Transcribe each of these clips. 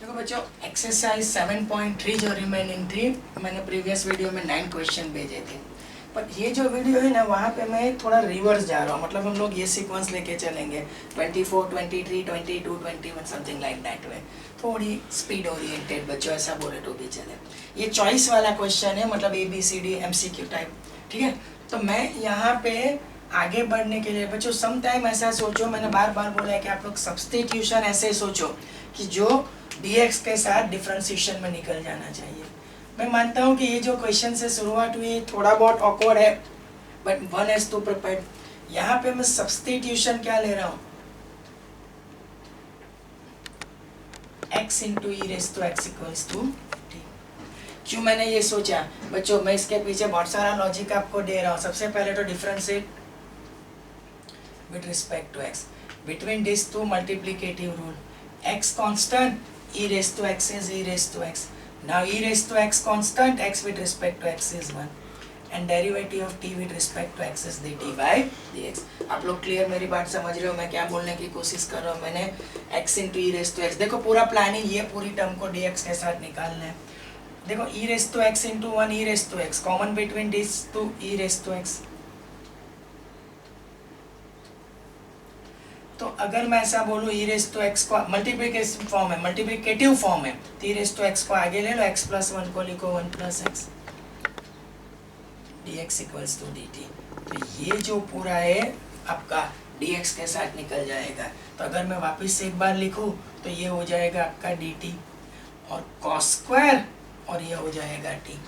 देखो बच्चों, एक्सरसाइज 7.3 जो रिमेनिंग थी, मैंने प्रीवियस वीडियो में 9 क्वेश्चन भेजे थे, पर ये जो वीडियो है ना, वहाँ पे मैं थोड़ा रिवर्स जा रहा हूँ। मतलब हम लोग ये सीक्वेंस लेके चलेंगे 24, 23, 22, 21 समथिंग लाइक दैट वे, थोड़ी स्पीड ओरिएंटेड बच्चों, ऐसा बोले तो भी चले। ये चॉइस वाला क्वेश्चन है, मतलब ABCD MCQ टाइप, ठीक है। तो मैं यहाँ पे आगे बढ़ने के लिए बच्चों सम टाइम ऐसा सोचो, मैंने बार बार बोला है कि आप लोग सब्स्टिट्यूशन ऐसे सोचो कि जो dx के साथ डिफरेंशिएशन में निकल जाना चाहिए। मैं मानता हूँ कि ये जो क्वेश्चन से शुरुआत हुई थोड़ा बहुत ऑकवर्ड है, but one has to prepare. यहाँ पे मैं सब्स्टिट्यूशन क्या ले रहा हूँ, x into e raise to x equals to t। क्यों मैंने ये सोचा बच्चों, मैं इसके पीछे बहुत सारा लॉजिक आपको दे रहा हूँ। सबसे पहले तो differentiate with respect to x, between these two multiplicative rule, x constant, e raised to x is e raised to x. Now e raised to x constant, x with respect to x is 1, and derivative of t with respect to x is dt by dx. आप लोग clear मेरी बात समझ रहे हो मैं क्या बोलने की कोशिश कर रहा हूँ? मैंने x into e raise to x, देखो पूरा प्लानिंग ये पूरी टर्म को dx के साथ निकालना है। देखो e raise to x into 1 e raise to x, common between this two e raise to x. तो अगर मैं ऐसा बोलूँ ई रेस टू एक्स को मल्टीप्लिकेशन फॉर्म है, मल्टीप्लिकेटिव फॉर्म है, तो ई रेस टू एक्स को आगे ले लो, x प्लस 1 को लिखो 1 plus x dx equals to dt। तो ये जो पूरा है आपका dx के साथ निकल जाएगा। तो अगर मैं वापस से एक बार लिखूँ तो ये हो जाएगा आपका dt और cos स्क्वायर, और ये हो जाएगा t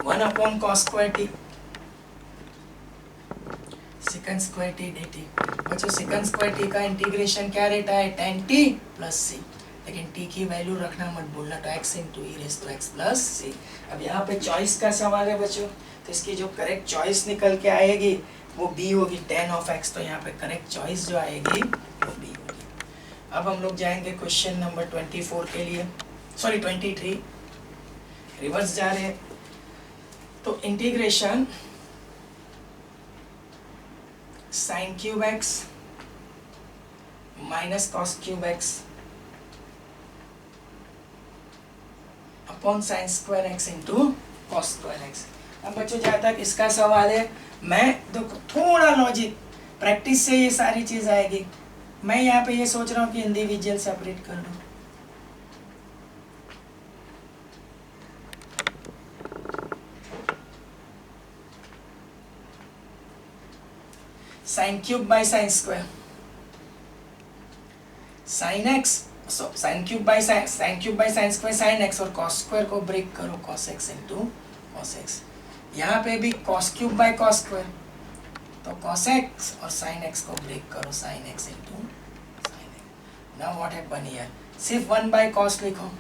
1 upon cos square t second square T D T. बच्चों सेकंड स्क्वायर टी का इंटीग्रेशन क्या रहता है, tan t प्लस सी, लेकिन t की वैल्यू रखना मत भूलना, तो x into e raise to x plus c. अब यहाँ पे चॉइस का सवाल है बच्चों, तो इसकी जो करेक्ट चॉइस निकल के आएगी वो b होगी, tan ऑफ x। तो यहाँ पे करेक्ट चॉइस जो आएगी वो b होगी। अब हम लोग जाएंगे क्वेश्चन नंबर 24 के लिए, सॉरी 23, रिवर्स जा रहे हैं। तो integration sine cube x minus cos cube x upon sine square x into cos square x. अब बच्चों जहाँ तक इसका सवाल है, मैं देखो थोड़ा लॉजिक प्रैक्टिस से ये सारी चीज आएगी। मैं यहाँ पे ये सोच रहा हूँ कि इंडिविजुअल सेपरेट कर दूँ। Sine cube by sine square, sine x, so sine cube by sine square sine x, और कॉस स्क्वायर को ब्रेक करो cos x into cos x. यहाँ पे भी cos cube by cos square, तो कॉस एक्स और साइन एक्स को break करो sign x into sine x. Now what happen here, सिर्फ 1 बाई कॉस लिखो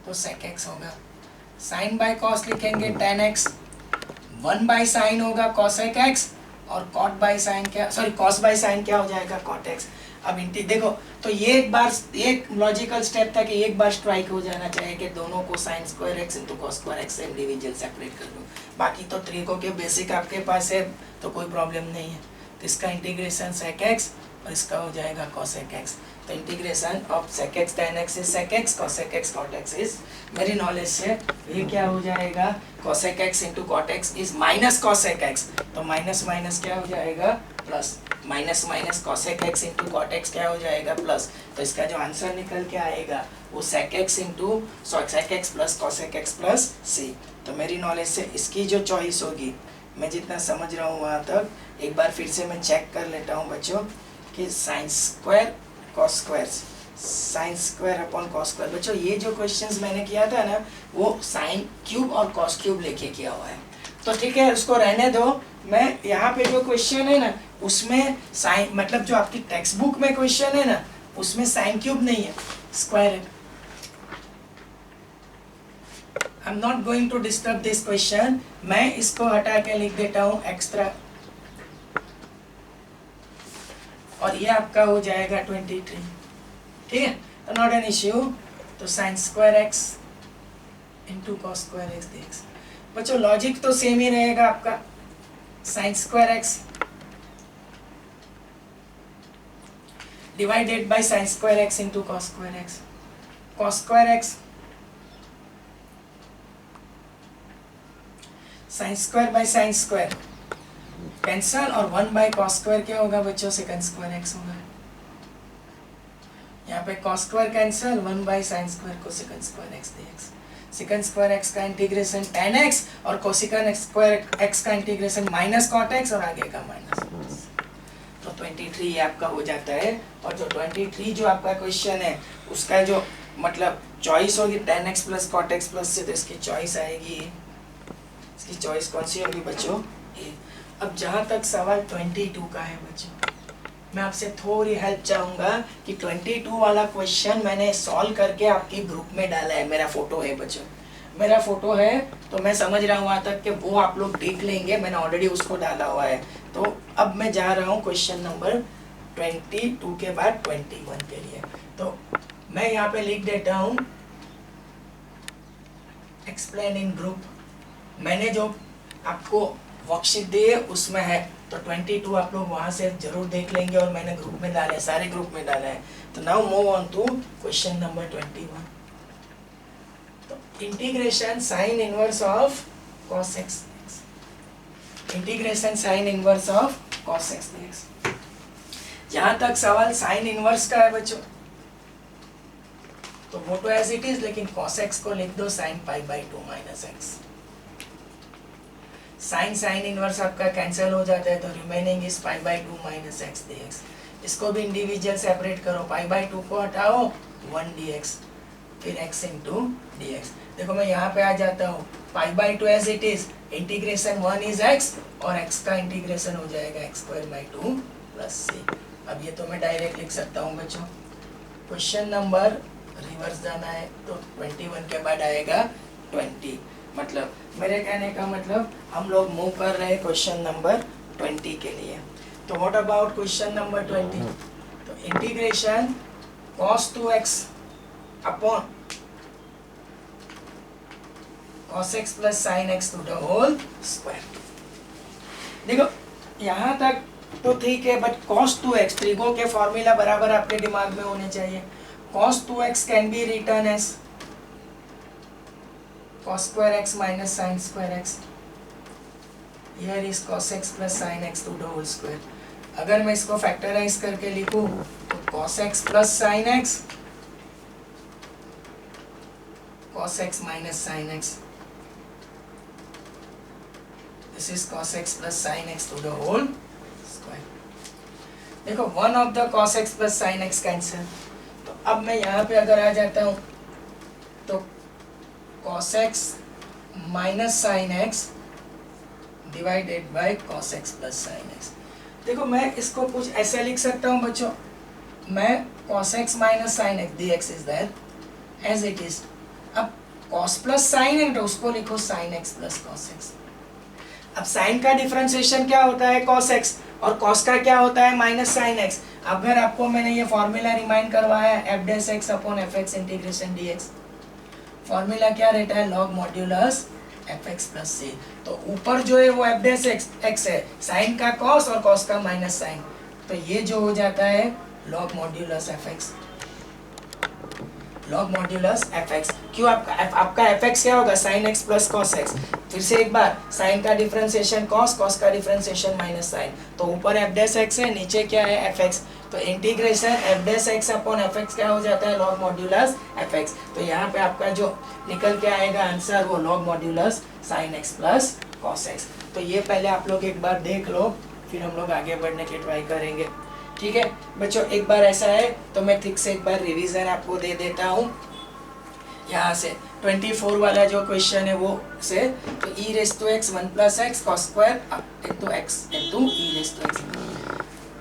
तो सेक एक्स होगा, साइन बाई कॉस लिखेंगे tan एक्स, 1 बाई साइन होगा कॉसेक एक्स, और कॉट बाई साइन क्या, सॉरी कॉस बाई साइन क्या हो जाएगा, कॉट एक्स। अब देखो, तो ये एक लॉजिकल स्टेप था कि एक बार स्ट्राइक हो जाना चाहिए कि दोनों को sign square x into cos square x से इंडिविजुअल सेपरेट कर दो। बाकी तो तरीकों के बेसिक आपके पास है, तो कोई प्रॉब्लम नहीं है। तो इसका इंटीग्रेशन सेक एक्स और इसका हो जाएगा कॉसेक एक्स। तो integration of sec x tan x is sec x, cosec x cot x is, मेरी नॉलेज से ये क्या हो जाएगा, cosec x into cot x is minus cosec x. तो माइनस माइनस क्या हो जाएगा, plus, minus minus cosec x into cot x क्या हो जाएगा, प्लस। तो इसका जो आंसर निकल के आएगा वो sec x into sec x plus cosec x plus c. तो मेरी नॉलेज से इसकी जो चॉइस होगी, मैं जितना समझ रहा हूँ वहाँ तक, एक बार फिर से मैं चेक कर लेता हूँ बच्चों कि sine square cos square, sine square upon cos square. बच्चों ये जो क्वेश्चंस मैंने किया था ना, वो साइन क्यूब और कॉस क्यूब लेके किया हुआ है, तो ठीक है उसको रहने दो। मैं यहाँ पे जो क्वेश्चन है ना, उसमें साइन, मतलब जो आपकी टेक्स्ट बुक में क्वेश्चन है ना, उसमें साइन क्यूब नहीं है, स्क्वायर है। I am not going to disturb this question, मैं इसको हटा के लिख देता हूँ एक्स्ट्रा, और ये आपका हो जाएगा 23, ठीक है, तो नॉट एन इश्यू। तो sign square x into cos square x dx। बच्चों लॉजिक तो सेम ही रहेगा आपका, sign square x divided by sine square x into cos square x. Cos square x, sine square by sine square cancel, और 1 by cos square क्या होगा बच्चों, second square x होगा। यहाँ पे cos square cancel, 1 by sine square को secant square x dx। Secant square x का integration tan x और कोसिकन स्क्वायर एक्स का इंटीग्रेशन माइनस कॉट एक्स और आगे का माइनस। तो 23 ये आपका हो जाता है। और जो 23 जो आपका क्वेश्चन है उसका जो मतलब चॉइस होगी tan x plus cot x plus से, तो इसकी चॉइस आएगी, इसकी चॉइस कौन सी होगी बच्चों, ए। अब जहाँ तक सवाल 22 का है बच्चों, मैं आपसे थोड़ी हेल्प चाहूँगा कि 22 वाला क्वेश्चन मैंने सॉल्व करके आपके ग्रुप में डाला है, मेरा फोटो है बच्चों, मेरा फोटो है, तो मैं समझ रहा हूँ वहाँ तक कि वो आप लोग देख लेंगे, मैंने ऑलरेडी उसको डाला हुआ है। तो अब मैं जा रहा हूँ क्वेश्चन नंबर 22 के बाद 21 के लिए। तो मैं यहाँ पे लिख देता हूँ एक्सप्लेन इन ग्रुप। मैंने जो आपको वर्कशीट दी है उसमें है, तो 22 आप लोग वहाँ से जरूर देख लेंगे, और मैंने ग्रुप में डाला है, सारे ग्रुप में डाला है। तो now move on to question number 21। तो integration sine inverse of cos x, integration sine inverse of cos x dx। जहाँ तक सवाल साइन इनवर्स का है बच्चों, तो वो तो एज इट इज, लेकिन cos x को लिख दो sine pi by 2 minus x. Sine sine inverse आपका कैंसिल हो जाता है, तो remaining is pi by 2 minus x dx। इसको भी इंडिविजुअल सेपरेट करो, पाई बाई 2 को हटाओ 1 dx, फिर x इंटू dx। देखो मैं यहाँ पे आ जाता हूँ, pi by 2 as it is, integration 1 is x और x का इंटीग्रेशन हो जाएगा x square by 2 plus c। अब ये तो मैं डायरेक्ट लिख सकता हूँ बच्चों। क्वेश्चन नंबर रिवर्स जाना है तो 21 के बाद आएगा 20। मतलब मेरे कहने का मतलब हम लोग मूव कर रहे हैं क्वेश्चन नंबर 20 के लिए। तो व्हाट अबाउट क्वेश्चन नंबर 20? तो integration cos 2x upon cos x plus sin x to the whole square. देखो यहाँ तक तो ठीक है, बट cos 2x त्रिगो के फॉर्मूला बराबर आपके दिमाग में होने चाहिए। cos 2x can be written as cos square x minus sin square x. Here is cos x plus sin x to the whole square. अगर मैं इसको फैक्टराइज करके लिखूं तो cos x plus sin x, cos x minus sin x. This is cos x plus sin x to the whole square. देखो one of the cos x plus sin x cancel. तो अब मैं यहाँ पे अगर आ जाता हूँ तो cos x minus sign x divided by cos x plus sine x। देखो मैं इसको कुछ ऐसा लिख सकता हूँ बच्चों, मैं cos x minus sign x dx is there as it is. अब cos प्लस साइन है तो उसको लिखो sin x plus cos x। अब साइन का डिफरेंशिएशन क्या होता है cos x, और cos का क्या होता है माइनस साइन x। अगर आपको मैंने ये फॉर्मूला रिमाइंड करवाया f dash x upon fx integration dx, formula क्या रहता है log modulus fx plus c। तो ऊपर जो है वो f डैश x है, साइन का cos और cos का माइनस साइन, तो ये जो हो जाता है log modulus fx, log modulus fx। क्यों आपका fx क्या होगा sine x plus cos x। फिर से एक बार, साइन का डिफरेंशिएशन cos, cos का डिफरेंशिएशन माइनस साइन, तो ऊपर f डैश x है, नीचे क्या है fx, तो integration f dash x upon fx क्या हो जाता है लॉग मॉड्यूलस fx। तो यहाँ पे आपका जो निकल के आएगा आंसर वो log modulus sin x plus cos x। तो ये पहले आप लोग एक बार देख लो, फिर हम लोग आगे बढ़ने की ट्राई करेंगे। ठीक है बच्चों, एक बार ऐसा है तो मैं ठीक से एक बार रिवीजन आपको दे देता हूँ। यहाँ से 24 वाला जो क्वेश्चन है वो से, तो e raise to x 1 plus x cos square into x into e raise to x।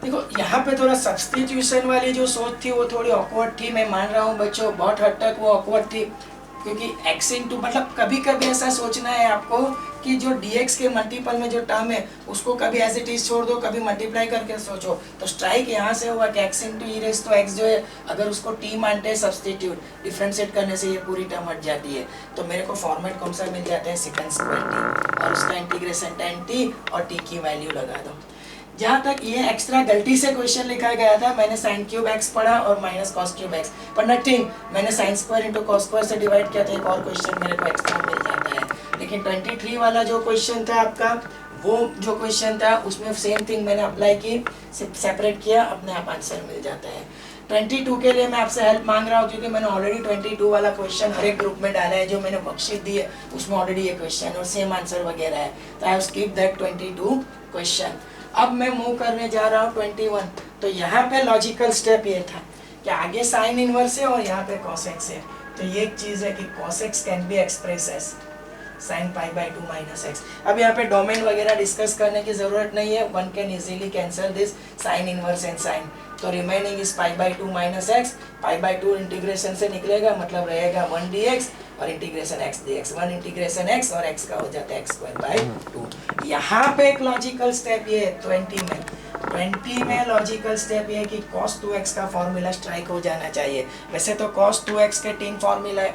देखो यहाँ पे थोड़ा सब्स्टिट्यूशन वाली जो सोच थी वो थोड़ी ऑकवर्ड थी, मैं मान रहा हूँ बच्चों बहुत हद तक वो ऑकवर्ड थी, क्योंकि x इंटू मतलब कभी कभी ऐसा सोचना है आपको कि जो dx के मल्टीपल में जो टर्म है उसको कभी एज इट इज छोड़ दो, कभी मल्टीप्लाई करके सोचो। तो स्ट्राइक यहाँ से हुआ कि x into e raise to x जो है अगर उसको t मानते हैं सब्स्टिट्यूट डिफ्रेंशिएट करने से ये पूरी टर्म हट जाती है। तो मेरे को फॉर्मेट कौन सा मिल जाता है सेकंड स्क्वायर t, और उसका इंटीग्रेशन tan t और t की वैल्यू लगा दो। जहाँ तक ये एक्स्ट्रा गलती से क्वेश्चन लिखा गया था, मैंने साइन क्यूब एक्स पढ़ा और माइनस कॉस क्यूब एक्स, पर नथिंग, मैंने sine square into cos square से डिवाइड किया था, एक और क्वेश्चन मेरे को एक्स्ट्रा मिल जाता है। लेकिन 23 वाला जो क्वेश्चन था आपका, वो जो क्वेश्चन था उसमें सेम थिंग मैंने अप्लाई की, सेपरेट किया, अपने आप आंसर मिल जाता है। 22 के लिए मैं आपसे हेल्प मांग रहा हूँ क्योंकि मैंने ऑलरेडी 22 वाला क्वेश्चन हर एक ग्रुप में डाला है, जो मैंने वर्कशीट दी है उसमें ऑलरेडी ये क्वेश्चन और सेम आंसर वगैरह है, तो I have skip that 22 question. अब मैं मूव करने जा रहा हूँ 21। तो यहाँ पे लॉजिकल स्टेप ये था कि आगे साइन इनवर्स है और यहाँ पे कॉस एक्स है, तो ये एक चीज़ है कि cos x can be express as sine pi by 2 minus x. अब यहाँ पे डोमेन वगैरह डिस्कस करने की जरूरत नहीं है, one can easily cancel this sine inverse and sine, तो remaining is pi by 2 minus x, pi by 2 integration से निकलेगा, मतलब रहेगा 1 dx और integration x dx, 1 integration x और x का हो जाता है एक्स स्क्वायर बाई 2। यहाँ पे एक लॉजिकल स्टेप ये 20 में लॉजिकल स्टेप ये है कि cos 2x का फॉर्मूला स्ट्राइक हो जाना चाहिए। वैसे तो cos 2x के 3 फॉर्मूला है,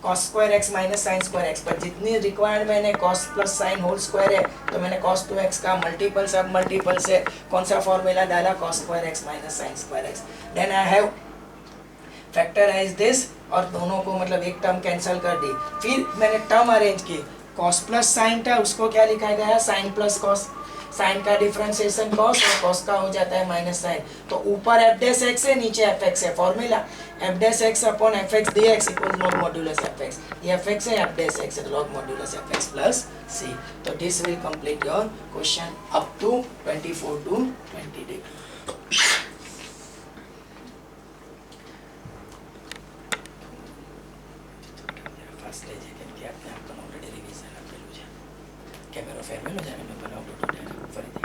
cos square x minus sine square x, पर जितनी रिक्वायर्ड मैंने cos plus sine whole square है, तो मैंने cos 2x का मल्टीपल सब मल्टीपल से कौन सा फॉर्मूला डाला, cos square x minus sine square x, then I have factorize this और दोनों को मतलब एक टर्म कैंसिल कर दी। फिर मैंने टर्म अरेंज की, cos प्लस साइन था उसको क्या लिखा गया है, साइन प्लस cos, साइन का डिफरेंशिएशन cos और cos का हो जाता है माइनस साइन, तो ऊपर f डैश x है नीचे f x है, formula f dash x upon f x dx equals log modulus f x, ये f x है, f डैश x है, log modulus f x plus c। तो this will complete your question up to 24 to 20 camera farewell हो जाएगा, मैं बनाऊँ तो Faridi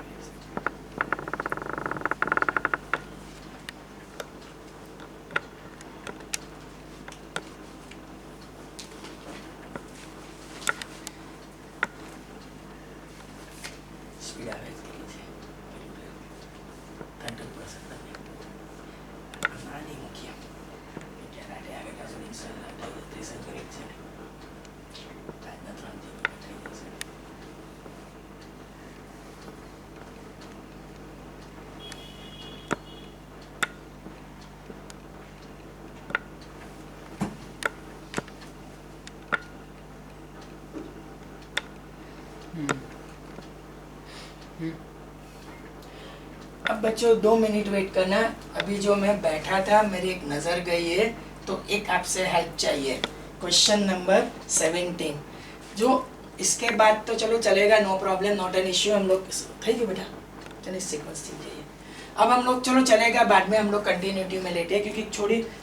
speed average के लीजिए 100% नहीं मुख्य क्या रहा है आगे का सुनिंग सर रिसर्च करेक्ट है ना ट्रांजिट अब बच्चों 2 मिनट वेट करना। अभी जो मैं बैठा था मेरी एक नज़र गई है, तो एक आपसे हेल्प चाहिए। क्वेश्चन नंबर 17 जो इसके बाद तो चलो चलेगा, no problem, not an issue, हम लोग थैंक यू बेटा, चलिए सीक्वेंस ठीक है। अब हम लोग चलो चलेगा, बाद में हम लोग कंटिन्यूटी में लेते हैं क्योंकि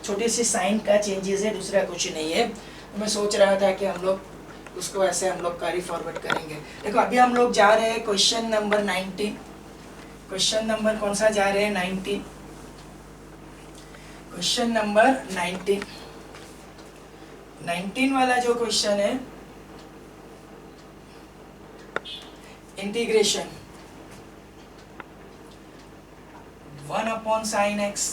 छोटी सी साइन का चेंजेस है, दूसरा कुछ नहीं है। मैं सोच रहा था कि हम लोग उसको ऐसे हम लोग कैरी फॉरवर्ड करेंगे। देखो अभी हम लोग जा रहे हैं क्वेश्चन नंबर 19। क्वेश्चन नंबर कौन सा जा रहे हैं, 19। क्वेश्चन नंबर 19 वाला जो क्वेश्चन है, integration 1 upon sine x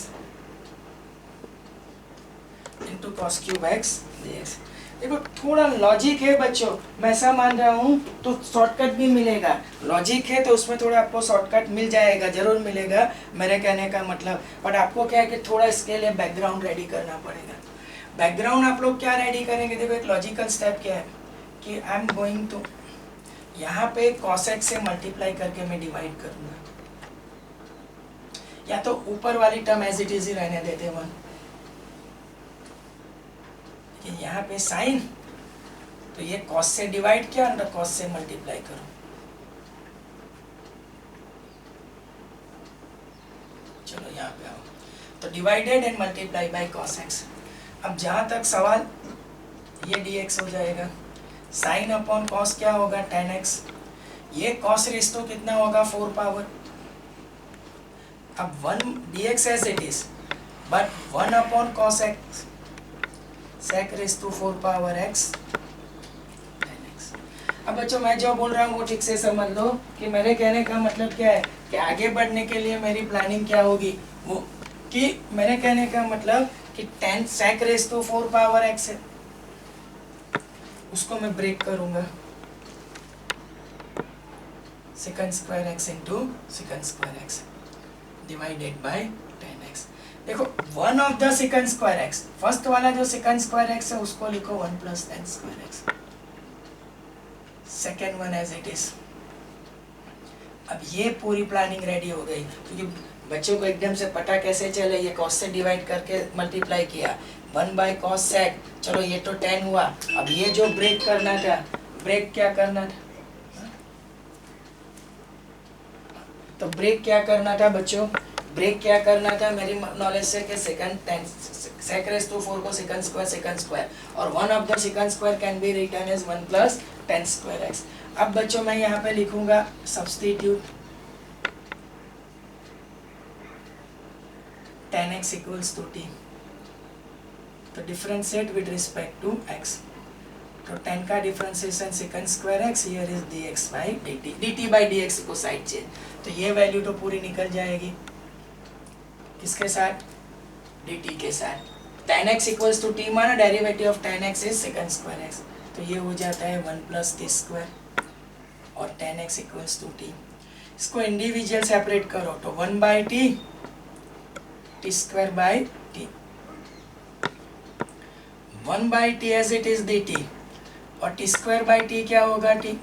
into cos cube x dx। देखो थोड़ा लॉजिक है बच्चों, मैं ऐसा मान रहा हूँ तो शॉर्टकट भी मिलेगा, लॉजिक है तो उसमें थोड़ा आपको शॉर्टकट मिल जाएगा, जरूर मिलेगा, मेरे कहने का मतलब। बट आपको क्या है कि थोड़ा इसके लिए बैकग्राउंड रेडी करना पड़ेगा। बैकग्राउंड आप लोग क्या रेडी करेंगे, देखो एक लॉजिकल स्टेप क्या है कि आई एम गोइंग टू यहाँ पे cos x से मल्टीप्लाई करके मैं डिवाइड करूँगा, या तो ऊपर वाली टर्म एज इट इज ही रहने देते 1, यहाँ पे साइन, तो ये cos से डिवाइड किया और cos से मल्टीप्लाई करो, चलो यहाँ पे आओ, तो divided and multiply by cos x। अब जहाँ तक सवाल, ये dx हो जाएगा, साइन अपॉन cos क्या होगा 10x, ये cos रेस तो कितना होगा 4 पावर, अब 1 dx as it is, but 1 upon cos x sec raise to 4 power x 10x। अब बच्चों मैं जो बोल रहा हूँ वो ठीक से समझ लो कि मेरे कहने का मतलब क्या है कि आगे बढ़ने के लिए मेरी प्लानिंग क्या होगी, वो कि मेरे कहने का मतलब कि 10 sec raise to 4 power x है, उसको मैं ब्रेक करूँगा secant square x into secant square x divided by 10x। देखो one of the secant square x, first वाला जो secant square x है उसको लिखो 1 plus tan square x, second one as it is. अब ये पूरी प्लानिंग रेडी हो गई, क्योंकि बच्चों को एकदम से पता कैसे चले, ये cos से डिवाइड करके मल्टीप्लाई किया 1 by cos sec, चलो ये तो 10 हुआ। अब ये जो ब्रेक करना था, ब्रेक क्या करना था, तो ब्रेक क्या करना था बच्चों, ब्रेक क्या करना था मेरी नॉलेज से कि second ten sec raised to 4 को secant square और one of the secant square can be written as 1 plus tan square x। अब बच्चों मैं यहाँ पे लिखूंगा substitute tan x equals to t, तो differentiate with respect to x, तो tan का differentiation secant square x, here is dx by dt, dt by dx को साइड चेंज, तो ये वैल्यू तो पूरी निकल जाएगी किसके साथ, dt के साथ। tan x equals to t माना derivative of tan x is secant square x, तो ये हो जाता है 1 plus t square और tan x equals to t। इसको इंडिविजुअल सेपरेट करो तो 1 by t, t square by t, 1 by t as it is dt और t square by t क्या होगा t,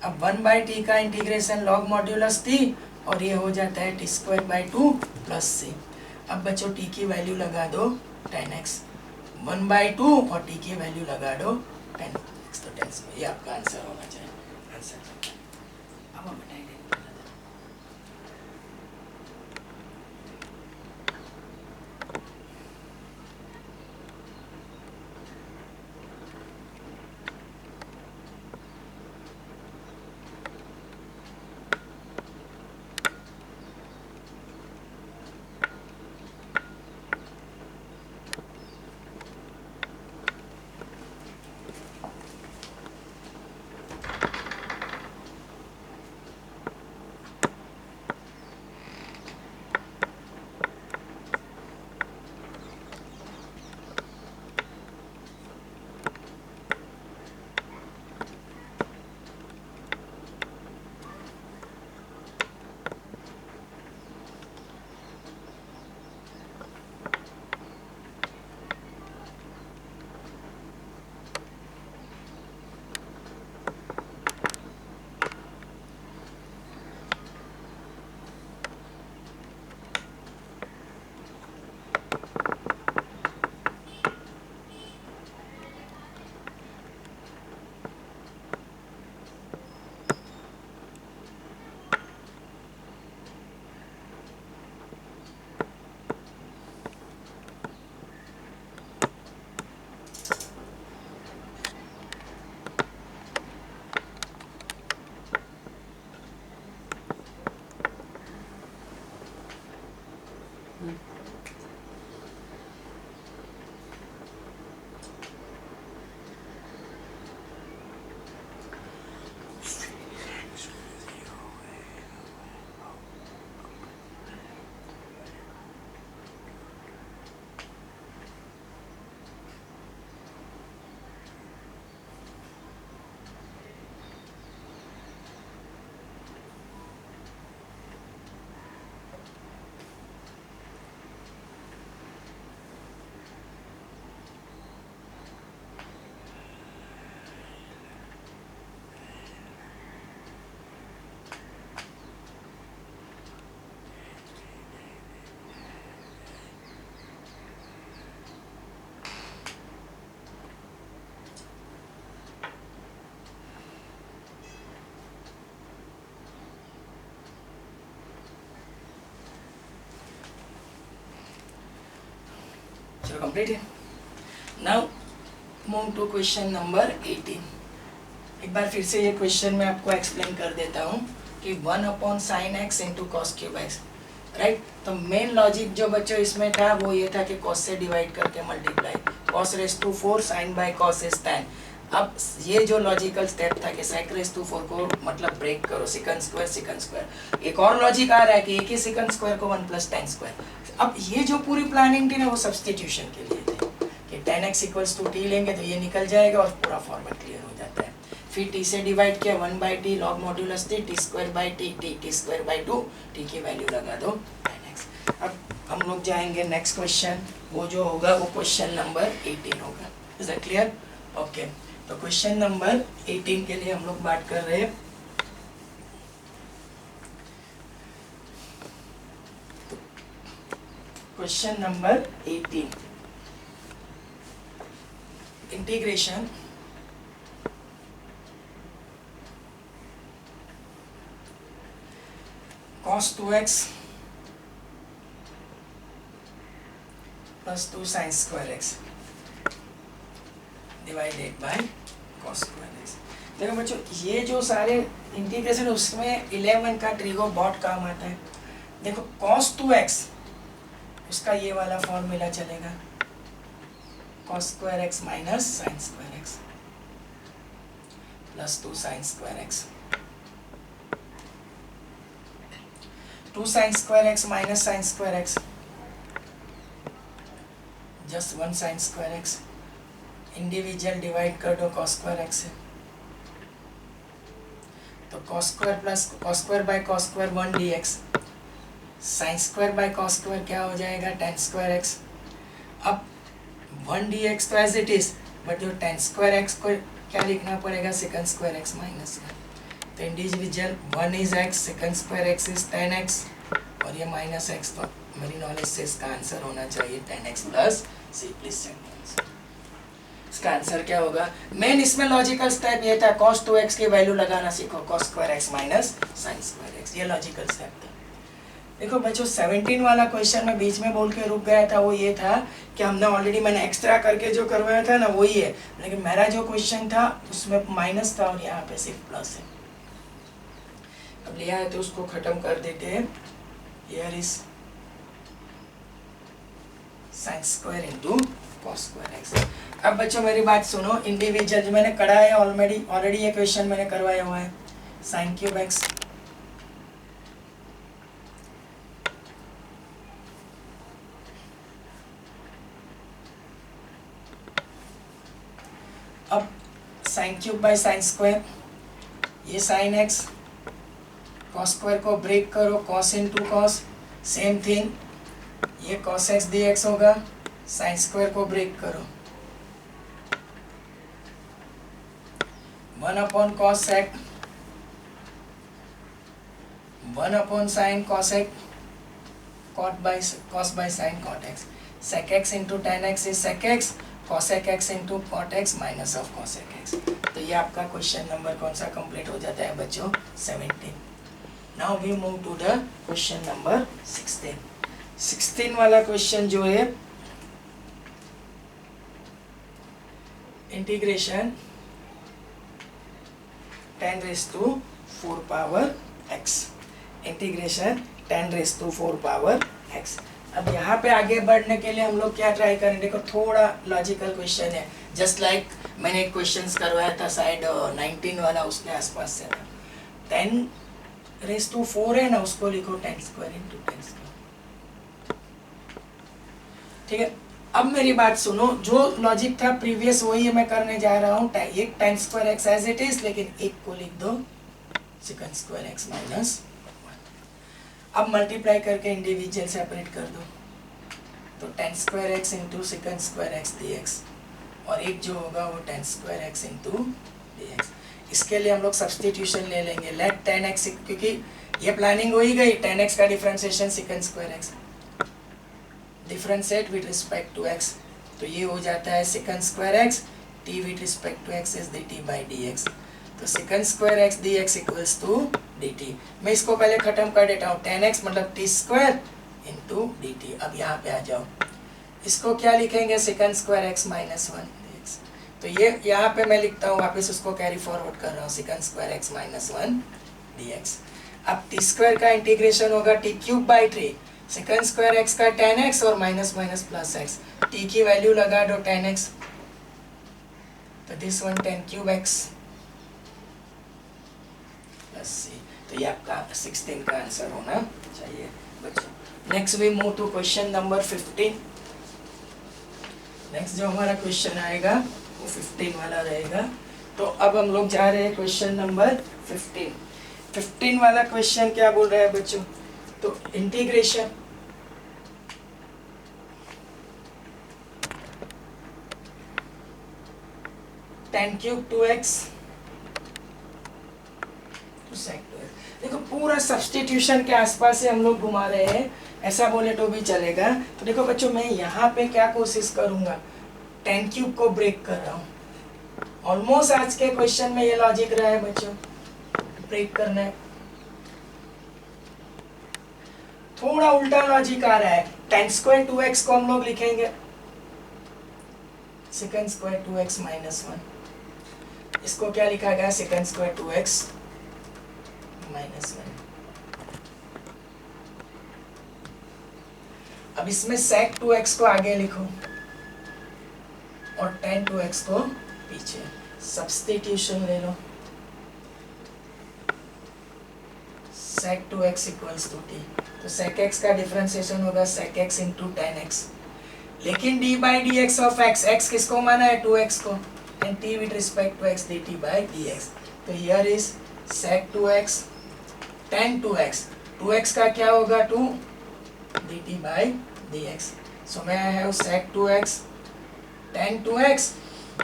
अब 1 by t का इंटीग्रेशन log मॉड्यूलस t और ये हो जाता है t square by 2 plus c। अब बच्चों t की वैल्यू लगा दो tan x, 1 by 2 और t की वैल्यू लगा दो tan x, तो tan ये आपका आंसर होना चाहिए, आंसर अब हम बताएंगे। चलो कंप्लीट है। Now move to question number 18। एक बार फिर से ये क्वेश्चन मैं आपको एक्सप्लेन कर देता हूँ कि 1/sin x into cos cube x, right. तो मेन लॉजिक जो बच्चों इसमें था वो ये था कि कॉस से डिवाइड करके multiply, cos raise to 4 sine by cos is tan। अब ये जो लॉजिकल स्टेप था कि sec रेस टू 4 को मतलब ब्रेक करो, secant स्क्वायर। एक और लॉजिक आ रहा है कि एक ही secant स्क्वायर को 1 plus tan स्क्वायर। अब ये जो पूरी प्लानिंग थी ना वो सब्स्टिट्यूशन के लिए थी कि tan x equals to t लेंगे तो ये निकल जाएगा और पूरा फॉर्मेट क्लियर हो जाता है। फिर टी से डिवाइड किया 1/t log modulus T square by T square by 2, T की वैल्यू लगा दो 10x। अब हम लोग जाएंगे नेक्स्ट क्वेश्चन, वो जो होगा वो क्वेश्चन नंबर 18 होगा। Is that clear? ओके, तो क्वेश्चन नंबर 18 के लिए हम लोग बात कर रहे हैं। Question number 18, integration cos 2x plus 2 sin square x divided by cos square x। देखो बच्चों, ये जो सारे इंटीग्रेशन उसमें 11 का ट्रिगो बहुत काम आता है। देखो cos 2x उसका ये वाला फॉर्मूला चलेगा, cos square x minus sin square x plus 2 sin square x, 2 sin square x minus sin square x, just 1 sin square x, individual divide कर दो cos square x से, तो cos square plus cos square by cos square 1 dx, sin square by cos square क्या हो जाएगा tan square x। अब 1 dx तो as it is, but जो tan square x को क्या लिखना पड़ेगा secant square x माइनस का, तो individual 1 is x, second square x is 10x और ये माइनस x, तो मेरी नॉलेज से इसका आंसर होना चाहिए 10x plus c plus second. इसका आंसर क्या होगा? मेन इसमें लॉजिकल स्टेप ये था cos 2x की वैल्यू लगाना सीखो, cos square x minus sin square x, ये लॉजिकल स्टेप था। देखो बच्चों 17 वाला क्वेश्चन में बीच में बोल के रुक गया था, वो ये था कि हमने ऑलरेडी मैंने एक्स्ट्रा करके जो करवाया था ना वही है, लेकिन मेरा जो क्वेश्चन था उसमें माइनस था और यहाँ पे सिर्फ प्लस है। अब लिया है तो उसको खत्म कर देते हैं। Here is sin square into cos square x। अब बच्चों मेरी बात सुनो, इंडिविजुअल जो मैंने करा है ऑलरेडी ये क्वेश्चन मैंने करवाया हुआ है, sin क्यूब x अब sin cube by sin square, ये sin x, cos स्क्वायर को ब्रेक करो, cos into cos, same thing, ये cos x dx होगा, sin स्क्वायर को ब्रेक करो, 1 upon cos sec, 1 upon sin cos x, cos by sin cot x, sec x into tan x is sec x, cosec x into cot x minus of cosec x। तो ये आपका question number कौन सा complete हो जाता है बच्चों? 17। Now we move to the question number 16। 16 वाला क्वेश्चन जो है integration tan raised to 4 power x, integration tan raised to 4 power x। अब यहाँ पे आगे बढ़ने के लिए हम लोग क्या ट्राई करें? देखो थोड़ा लॉजिकल क्वेश्चन है, जस्ट लाइक मैंने एक क्वेश्चन करवाया था शायद 19 वाला, उसके आसपास से था। 10 रेस टू 4 है ना, उसको लिखो 10 स्क्वायर इंटू 10 स्क्वायर। ठीक है, अब मेरी बात सुनो, जो लॉजिक था प्रीवियस वही मैं करने जा रहा हूँ। एक 10 square x as it is, लेकिन एक को लिख दो सेकंड स्क्वायर एक्स माइनस। अब मल्टीप्लाई करके इंडिविजुअल सेपरेट कर दो, तो 10 square x into second square x d x, और एक जो होगा वो 10 square x into d x. इसके लिए हम लोग सब्सटीट्यूशन ले लेंगे, लेट 10x, क्योंकि ये प्लानिंग हो ही गई, 10x का differentiation second square x, differentiate with respect to x, तो ये हो जाता है second square x, t with respect to x is dt by dx, तो second square x dx equals to dt। मैं इसको पहले खत्म कर देता हूँ, 10x मतलब t स्क्वायर इंटू dt। अब यहाँ पे आ जाओ, इसको क्या लिखेंगे? Second square x minus 1 dx, तो ये यहाँ पे मैं लिखता हूँ, वापस उसको कैरी फॉरवर्ड कर रहा हूँ, second square x minus 1 dx। अब टी स्क्वायर का इंटीग्रेशन होगा T cube by 3, second square x का 10x और minus minus plus x, T की वैल्यू लगा दो 10x, तो this one 10 cube x plus c, तो ये आपका 16 का आंसर होना चाहिए बच्चों। Next we move to question number 15। Next जो हमारा क्वेश्चन आएगा वो 15 वाला रहेगा। तो अब हम लोग जा रहे हैं क्वेश्चन नंबर 15। 15 वाला क्वेश्चन क्या बोल रहा है बच्चों? तो integration tan cube 2x to sec 2x। देखो पूरा सब्स्टिट्यूशन के आसपास से हम लोग घुमा रहे हैं, ऐसा बोले तो भी चलेगा। तो देखो बच्चों, मैं यहाँ पे क्या कोशिश करूंगा, tan क्यूब को ब्रेक कर रहा हूँ। ऑलमोस्ट आज के क्वेश्चन में ये लॉजिक रहा है बच्चों, ब्रेक करना है। थोड़ा उल्टा लॉजिक आ रहा है, tan स्क्वायर 2x को हम लोग लिखेंगे सेकंड स्क्वायर 2x माइनस 1। इसको क्या लिखा गया, सेकंड स्क्वायर 2x माइनस 1। अब इसमें sec 2x को आगे लिखो और tan 2x को पीछे। सब्स्टिट्यूशन ले लो, sec 2x equals to t। तो sec x का डिफरेंशिएशन होगा sec x into tan x। लेकिन d by d x of x, x किसको माना है, 2x को, and t with respect to x dt by dx। तो here is sec 2x tan 2x, 2x का क्या होगा 2 dt by dx। so मैं है sec 2x tan 2x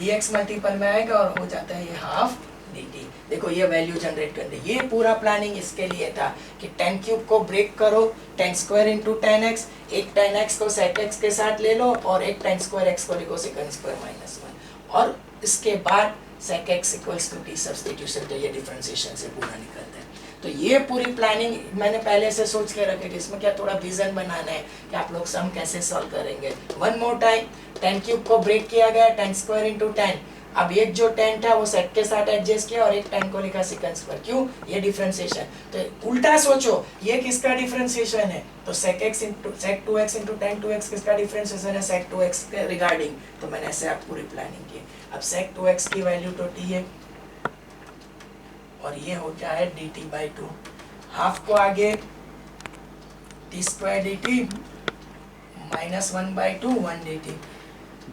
dx multiple में आएगा और हो जाता है ये हाफ dt। देखो ये वैल्यू जनरेट करने, ये पूरा प्लानिंग इसके लिए था कि tan क्यूब को ब्रेक करो, tan square into tan x, एक tan x को sec x के साथ ले लो और एक tan स्क्वायर x को लिखो सेकंड स्क्वायर माइनस 1, और इसके बाद sec x equals to t substitution. तो ये डिफरेंशिएशन से पूरा निकलता है। तो ये पूरी प्लानिंग मैंने पहले से सोच के रखी थी। इसमें क्या थोड़ा विजन बनाना है कि आप लोग सम कैसे सॉल्व करेंगे। One more time, tan cube को ब्रेक किया गया, tan स्क्वायर इंटू tan। अब एक जो tan था वो sec के साथ एडजस्ट किया और एक tan को लिखा सेकंड स्क्वायर। क्यों, ये डिफरेंशिएशन। तो उल्टा सोचो, ये किसका डिफरेंशिएशन है, तो sec 2x into tan 2x किसका डिफरेंशिएशन है, sec 2x के रिगार्डिंग। तो मैंने ऐसे आप पूरी प्लानिंग की। अब sec 2x की वैल्यू तो t है और ये हो क्या है dt बाई 2। हाफ को आगे t square dt minus 1 by 2 1 dt।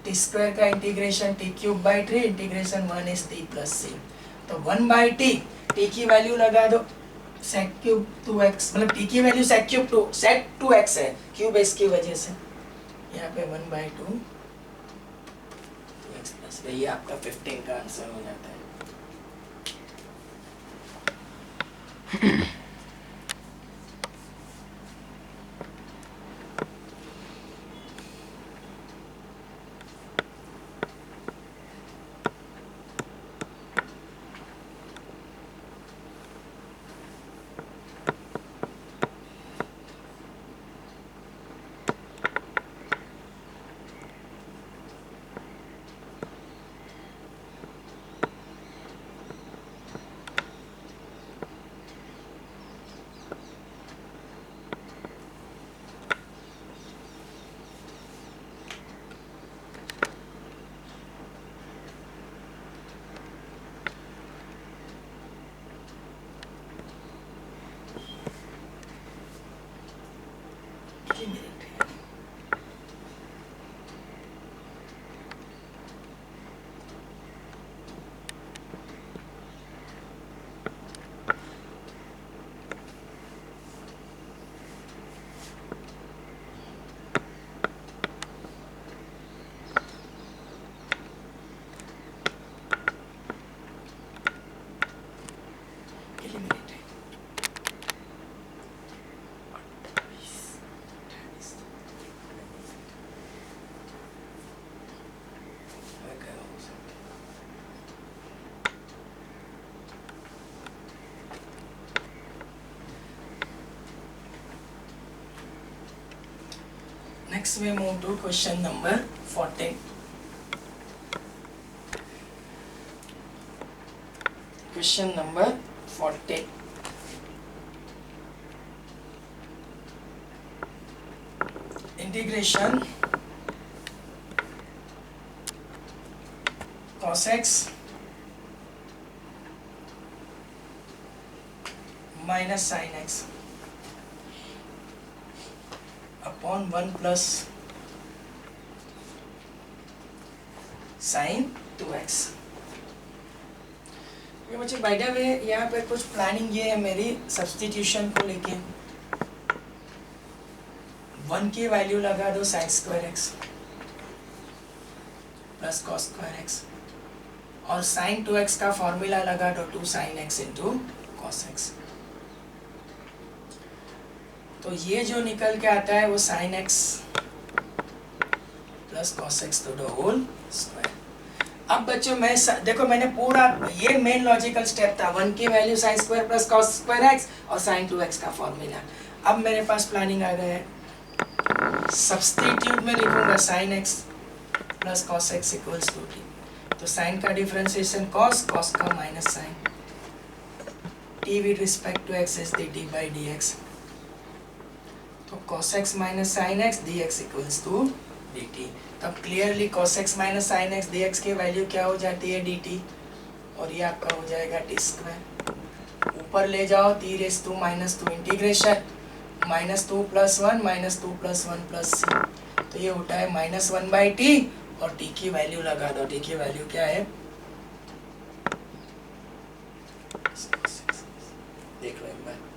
t square का integration t cube by 3, integration 1 is t plus c। तो 1 बाई t, t की वैल्यू लगा दो sec क्यूब 2x, मतलब t की value sec cube 2 sec 2x है, क्यूब है इसकी वजह से। यहाँ पे 1 बाई 2 2x प्लस, ये आपका 15 का आंसर हो जाता है। Next we move to question number 14. Question number 14. Integration cos x minus sin x upon 1 plus sin 2x। ये बच्चे बाय द वे यहाँ पे कुछ प्लानिंग ये है मेरी सब्स्टिट्यूशन को लेके। 1 की वैल्यू लगा दो sine square x plus cos square x, और साइन 2x का फॉर्मूला लगा दो 2 sine x into cos x. तो ये जो निकल के आता है वो sine x plus cos x to the whole square. अब बच्चों मैं देखो मैंने पूरा ये मेन लॉजिकल स्टेप था, 1 की value sine square plus cos square x और साइन 2x का फॉर्मूला। अब मेरे पास प्लानिंग आ गया है, सब्स्टिट्यूट में लिखूंगा sine x plus cos x equals to t. तो साइन का डिफरेंशिएशन कॉस, कॉस का minus sine, t with respect to x is dt by dx। तो cos x minus sine x dx equals to dt। तब clearly cos x minus sine x dx की value क्या हो जाती है dt, और ये आपका हो जाएगा टी स्क्वायर। ऊपर ले जाओ t raise to minus 2 integration -2 + 1 -2 + 1 + c, तो ये होता है -1 बाई टी, और t की वैल्यू लगा दो। t की वैल्यू क्या है, देख लो एक बार।